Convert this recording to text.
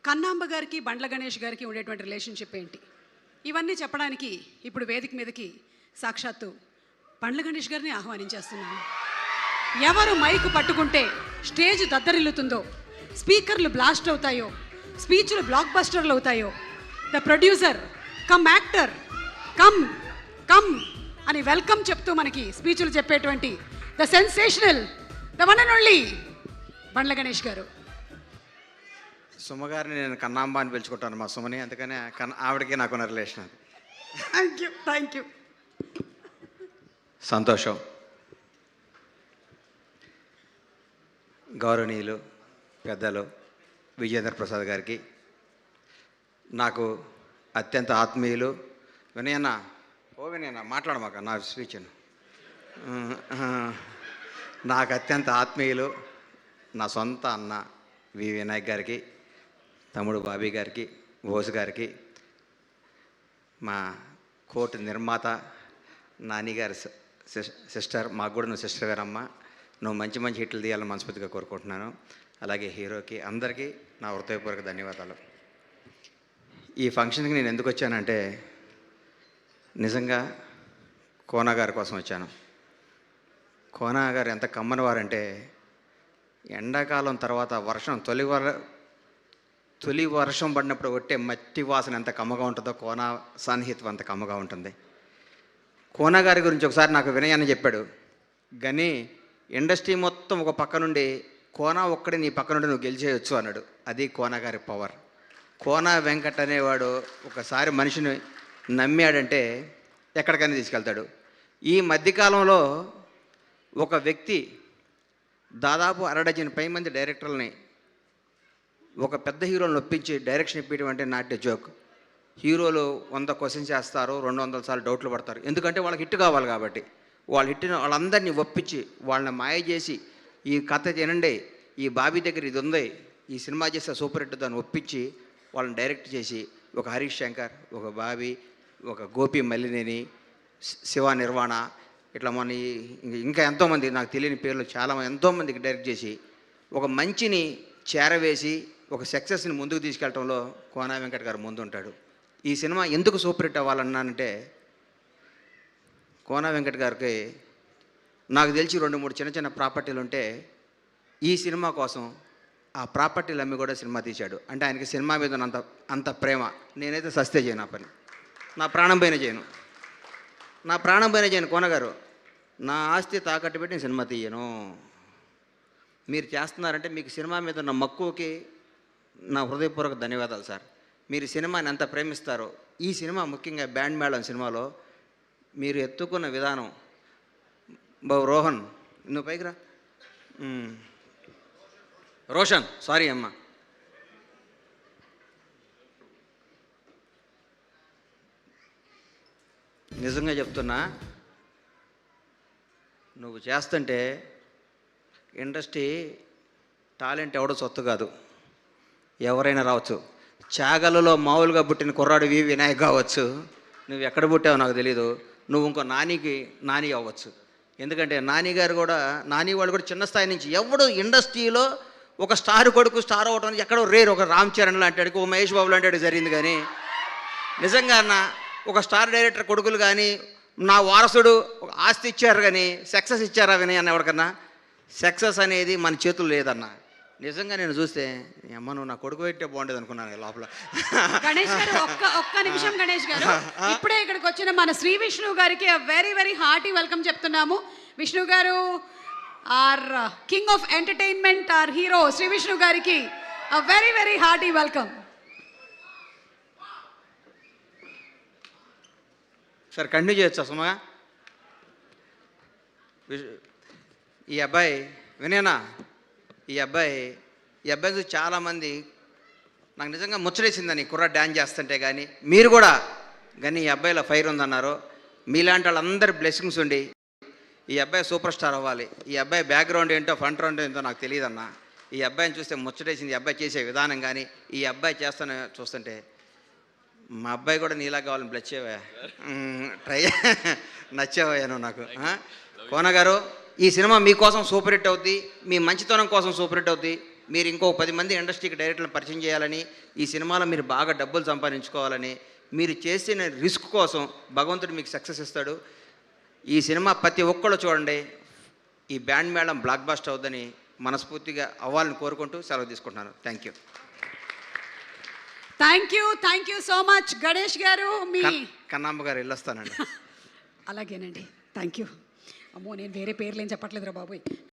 కన్నాంబ గారికి బండ్ల గణేష్ గారికి ఉండేటువంటి రిలేషన్షిప్ ఏంటి, ఇవన్నీ చెప్పడానికి ఇప్పుడు వేదిక మీదకి సాక్షాత్తు బండ్ల గణేష్ గారిని ఆహ్వానించేస్తున్నాను. ఎవరు మైకు పట్టుకుంటే స్టేజ్ దద్దరిల్లుతుందో, స్పీకర్లు బ్లాస్ట్ అవుతాయో, స్పీచ్లు బ్లాక్ బస్టర్లు అవుతాయో, the producer come actor come come అని వెల్కమ్ చెప్తూ మనకి స్పీచ్లు చెప్పేటువంటి the sensational, the one and only Bandla Ganesh గారు. సుమగారిని నేను కన్నాంబ అని పిలుచుకుంటాను, మా సుమని, అందుకని ఆవిడకి నాకున్న రిలేషన్ అది. Thank you. సంతోషం. గౌరవనీయులు పెద్దలు విజయేంద్ర ప్రసాద్ గారికి, నాకు అత్యంత ఆత్మీయులు వినయన్న, వినయన్న మాట్లాడమాక నా స్పీచ్ను, నాకు అత్యంత ఆత్మీయులు నా సొంత అన్న వి వినాయక్ గారికి, తమ్ముడు బాబీ గారికి, బోస్ గారికి, మా కోర్టు నిర్మాత నాని గారి సిస్టర్, మాకు కూడా నువ్వు సిస్టర్ గారమ్మ, నువ్వు మంచి మంచి హిట్లు తీయాలని మనస్ఫూర్తిగా కోరుకుంటున్నాను. అలాగే హీరోకి అందరికీ నా హృదయపూర్వక ధన్యవాదాలు. ఈ ఫంక్షన్కి నేను ఎందుకు వచ్చానంటే, నిజంగా కోనా గారి కోసం వచ్చాను. కోనా గారు ఎంత కమ్మని వారంటే, ఎండాకాలం తర్వాత వర్షం తొలి వర్షం పడినప్పుడు కొట్టే మట్టి వాసన ఎంత కమ్మగా ఉంటుందో, కోనా సాన్నిహిత్యం అంత కమ్మగా ఉంటుంది. కోనా గారి గురించి ఒకసారి నాకు వినయాన్ని చెప్పాడు, కానీ ఇండస్ట్రీ మొత్తం ఒక పక్క నుండి కోనా ఒక్కడే నీ పక్క నుండి నువ్వు గెలిచేయచ్చు అన్నాడు. అది కోనా గారి పవర్. కోనా వెంకట్ అనేవాడు ఒకసారి మనిషిని నమ్మాడంటే ఎక్కడికైనా తీసుకెళ్తాడు. ఈ మధ్యకాలంలో ఒక వ్యక్తి దాదాపు 60 పై మంది డైరెక్టర్లని ఒక పెద్ద హీరోలను ఒప్పించి డైరెక్షన్ ఇప్పించడం అంటే నాట్ ఎ జోక్. హీరోలు 100 క్వశ్చన్స్ చేస్తారు, 200 సార్లు డౌట్లు పడతారు, ఎందుకంటే వాళ్ళకి హిట్ కావాలి కాబట్టి. వాళ్ళు హిట్టిన వాళ్ళందరినీ ఒప్పించి వాళ్ళని మాయ చేసి, ఈ కథ తినండి, ఈ బాబీ దగ్గర ఇది ఉంది, ఈ సినిమా చేస్తే సూపర్ హిట్ దాన్ని ఒప్పించి వాళ్ళని డైరెక్ట్ చేసి, ఒక హరీష్ శంకర్, ఒక బాబీ, ఒక గోపి మల్లినేని, శివ నిర్వాణ, ఇట్లా మన ఇంకా ఎంతోమంది నాకు తెలియని పేర్లు చాలామంది ఎంతోమందికి డైరెక్ట్ చేసి ఒక మంచిని చేరవేసి ఒక సక్సెస్ని ముందుకు తీసుకెళ్ళటంలో కోనా వెంకట్ గారు ముందు ఉంటాడు. ఈ సినిమా ఎందుకు సూపర్ హిట్ అవ్వాలన్నానంటే, కోనా వెంకట్ గారికి నాకు తెలిసి 2-3 చిన్న చిన్న ప్రాపర్టీలు ఉంటే ఈ సినిమా కోసం ఆ ప్రాపర్టీలు అమ్మి కూడా సినిమా తీశాడు. అంటే ఆయనకి సినిమా మీద అంత ప్రేమ. నేనైతే సస్తే చేయను ఆ పని, నా ప్రాణం పైన చేయను. కోన గారు, నా ఆస్తి తాకట్టు పెట్టి నేను సినిమా తీయను. మీరు చేస్తున్నారంటే మీకు సినిమా మీద ఉన్న మక్కువకి నా హృదయపూర్వక ధన్యవాదాలు సార్. మీరు సినిమాని ఎంత ప్రేమిస్తారో, ఈ సినిమా ముఖ్యంగా బ్యాండ్ మేళం సినిమాలో మీరు ఎత్తుకున్న విధానం. రోహన్, నువ్వు పైకి రా. రోషన్, సారీ అమ్మ. నిజంగా చెప్తున్నా, నువ్వు చేస్తుంటే ఇండస్ట్రీ టాలెంట్ ఎవడో సొత్తు కాదు, ఎవరైనా రావచ్చు. చాగలలో మామూలుగా పుట్టిన కుర్రాడు వి వినాయక్ కావచ్చు, నువ్వు ఎక్కడ పుట్టావో నాకు తెలీదు, నువ్వు ఇంకో నాని అవ్వచ్చు. ఎందుకంటే నాని వాళ్ళు కూడా చిన్న స్థాయి నుంచి, ఎవడు ఇండస్ట్రీలో ఒక స్టార్ కొడుకు స్టార్ అవ్వటం ఎక్కడో రేరు. ఒక రామ్ చరణ్ లాంటి, ఒక మహేష్ బాబు లాంటి జరిగింది. కానీ నిజంగా ఒక స్టార్ డైరెక్టర్ కొడుకులు కానీ, నా వారసుడు ఒక ఆస్తి ఇచ్చారు కానీ సక్సెస్ ఇచ్చారా వినయ్ అన్న? ఎవరికన్నా సక్సెస్ అనేది మన చేతులు లేదన్న. నిజంగా నేను చూస్తే, అమ్మ నువ్వు నా కొడుకు పెట్టే బాగుండేది అనుకున్నాను లోపల. గణేష్ గారు, ఒక్క నిమిషం గణేష్ గారు, ఇప్పుడే ఇక్కడికి వచ్చిన మన శ్రీ విష్ణు గారికి వెరీ వెరీ హార్టీ వెల్కమ్ చెప్తున్నాము. విష్ణు గారు, our king of entertainment, our hero Shri Vishnu గారికి very very hearty welcome. Sir continue చేయొచ్చా సుమా? ఈ అబ్బాయి వినేనా, ఈ అబ్బాయి చూసి చాలామంది నాకు నిజంగా ముచ్చటేసిందని, కుర్ర డ్యాన్స్ చేస్తుంటే. కానీ మీరు కూడా కానీ ఈ అబ్బాయిలో ఫైర్ ఉందన్నారు. మీలాంటి వాళ్ళందరి బ్లెస్సింగ్స్ ఉండి ఈ అబ్బాయి సూపర్ స్టార్ అవ్వాలి. ఈ అబ్బాయి బ్యాక్గ్రౌండ్ ఏంటో ఫ్రంట్ రౌండ్ ఏంటో నాకు తెలియదన్న. ఈ అబ్బాయిని చూస్తే ముచ్చటేసింది. ఈ అబ్బాయి చేసే విధానం కానీ, ఈ అబ్బాయి చూస్తుంటే మా అబ్బాయి కూడా నీలా కావాలని బ్లెచ్చేవా ట్రై నచ్చేవయ్యాను నాకు. కోన గారు, ఈ సినిమా మీకోసం సూపర్ హిట్ అవుద్ది, మీ మంచితనం కోసం సూపర్ హిట్ అవుద్ది. మీరు ఇంకో 10 మంది ఇండస్ట్రీకి డైరెక్టర్లను పరిచయం చేయాలని, ఈ సినిమాలో మీరు బాగా డబ్బులు సంపాదించుకోవాలని, మీరు చేసిన రిస్క్ కోసం భగవంతుడు మీకు సక్సెస్ ఇస్తాడు. ఈ సినిమా ప్రతి ఒక్కళ్ళు చూడండి. ఈ బ్యాండ్ మేళం బ్లాక్ బస్టర్ అవుద్దని మనస్ఫూర్తిగా అవ్వాలని కోరుకుంటూ సెలవు తీసుకుంటున్నాను. Thank you. Thank you so much Ganesh గారు. మీ కన్నాంబ గారు వెళ్ళొస్తానండి. అలాగేనండి. Thank you. అమ్మో, నేను వేరే పేర్లు ఏం చెప్పట్లేదురా బాబోయ్.